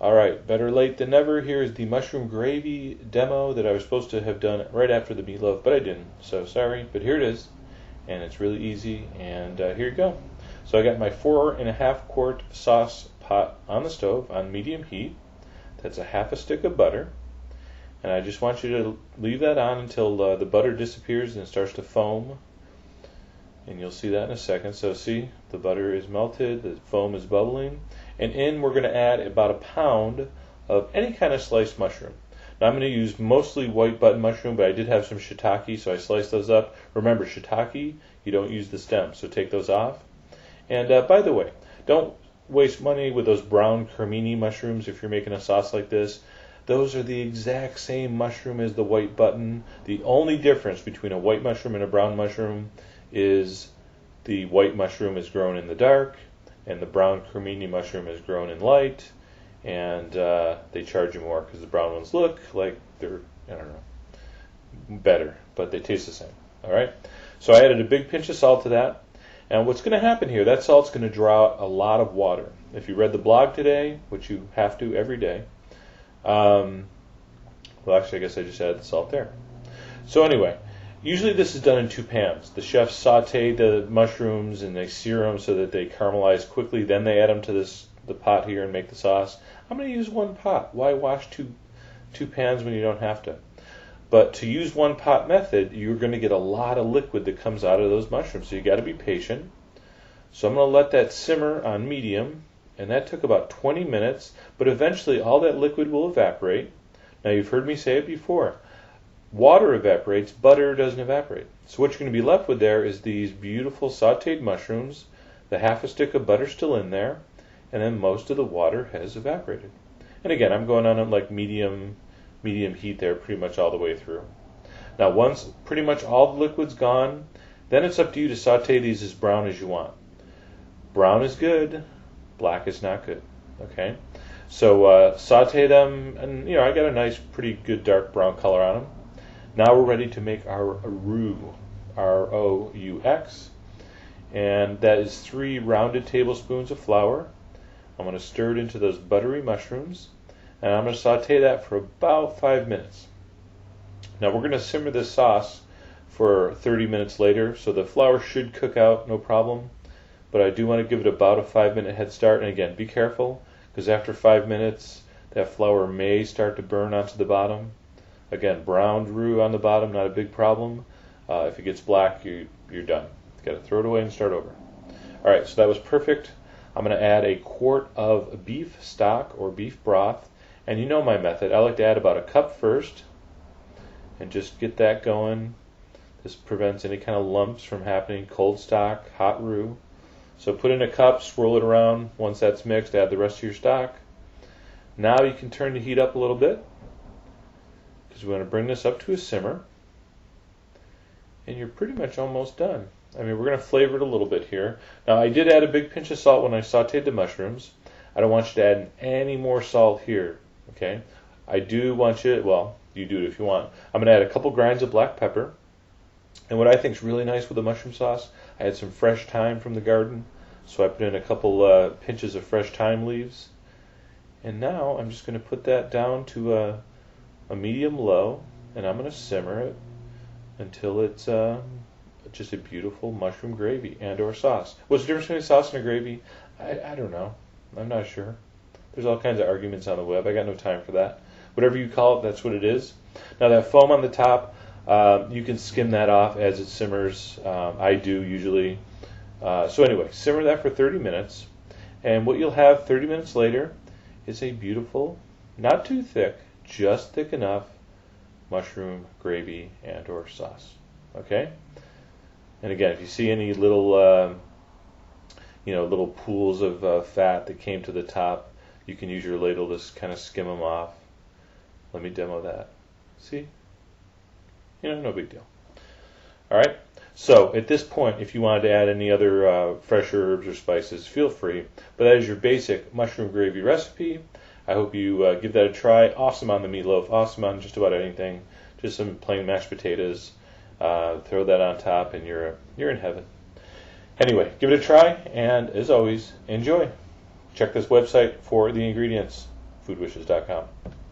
Alright, better late than never. Here is the mushroom gravy demo that I was supposed to have done right after the meatloaf, but I didn't. So sorry, but here it is. And it's really easy, and here you go. So I got my 4.5 quart sauce pot on the stove on medium heat. That's a half a stick of butter. And I just want you to leave that on until the butter disappears and it starts to foam. And you'll see that in a second. So see, the butter is melted, the foam is bubbling. And in we're going to add about a pound of any kind of sliced mushroom. Now I'm going to use mostly white button mushroom, but I did have some shiitake, so I sliced those up. Remember, shiitake, you don't use the stems, so take those off. And by the way, don't waste money with those brown cremini mushrooms if you're making a sauce like this. Those are the exact same mushroom as the white button. The only difference between a white mushroom and a brown mushroom is the white mushroom is grown in the dark and the brown cremini mushroom is grown in light, and they charge you more because the brown ones look like they're, I don't know, better, but they taste the same. Alright, so I added a big pinch of salt to that, and what's going to happen here, that salt's going to draw out a lot of water. If you read the blog today, which you have to every day, well actually I guess I just added the salt there. So anyway, usually this is done in 2 pans. The chefs saute the mushrooms and they sear them so that they caramelize quickly. Then they add them to the pot here and make the sauce. I'm going to use 1 pot. Why wash two pans when you don't have to? But to use 1 pot method, you're going to get a lot of liquid that comes out of those mushrooms. So you got to be patient. So I'm going to let that simmer on medium, and that took about 20 minutes. But eventually, all that liquid will evaporate. Now you've heard me say it before. Water evaporates, butter doesn't evaporate. So what you're going to be left with there is these beautiful sauteed mushrooms, the half a stick of butter still in there, and then most of the water has evaporated. And again, I'm going on like medium heat there pretty much all the way through. Now once pretty much all the liquid's gone, then it's up to you to saute these as brown as you want. Brown is good, black is not good. Okay? So saute them, and I got a nice pretty good dark brown color on them. Now we're ready to make our roux, R-O-U-X, and that is 3 rounded tablespoons of flour. I'm going to stir it into those buttery mushrooms, and I'm going to saute that for about 5 minutes. Now we're going to simmer this sauce for 30 minutes later, so the flour should cook out no problem, but I do want to give it about a 5-minute head start, and again, be careful, because after 5 minutes, that flour may start to burn onto the bottom. Again, browned roux on the bottom, not a big problem. If it gets black, you're done. You've got to throw it away and start over. All right, so that was perfect. I'm going to add a quart of beef stock or beef broth. And you know my method. I like to add about a cup first and just get that going. This prevents any kind of lumps from happening. Cold stock, hot roux. So put in a cup, swirl it around. Once that's mixed, add the rest of your stock. Now you can turn the heat up a little bit, because we're going to bring this up to a simmer, and you're pretty much almost done. I mean, we're going to flavor it a little bit here. Now, I did add a big pinch of salt when I sauteed the mushrooms. I don't want you to add any more salt here, okay? I do want you, well, you do it if you want. I'm going to add a couple grinds of black pepper, and what I think is really nice with the mushroom sauce, I had some fresh thyme from the garden, so I put in a couple pinches of fresh thyme leaves, and now I'm just going to put that down to a medium low, and I'm going to simmer it until it's just a beautiful mushroom gravy and or sauce. What's the difference between a sauce and a gravy? I don't know. I'm not sure. There's all kinds of arguments on the web. I got no time for that. Whatever you call it, that's what it is. Now that foam on the top, you can skim that off as it simmers. I do usually. So anyway, simmer that for 30 minutes, and what you'll have 30 minutes later is a beautiful, not too thick, just thick enough mushroom gravy and or sauce. Okay? And again, if you see any little little pools of fat that came to the top, you can use your ladle to kind of skim them off. Let me demo that. See? No big deal. All right? So at this point, if you wanted to add any other fresh herbs or spices, feel free. But that is your basic mushroom gravy recipe. I hope you give that a try. Awesome on the meatloaf. Awesome on just about anything. Just some plain mashed potatoes. Throw that on top, and you're in heaven. Anyway, give it a try, and as always, enjoy. Check this website for the ingredients. foodwishes.com.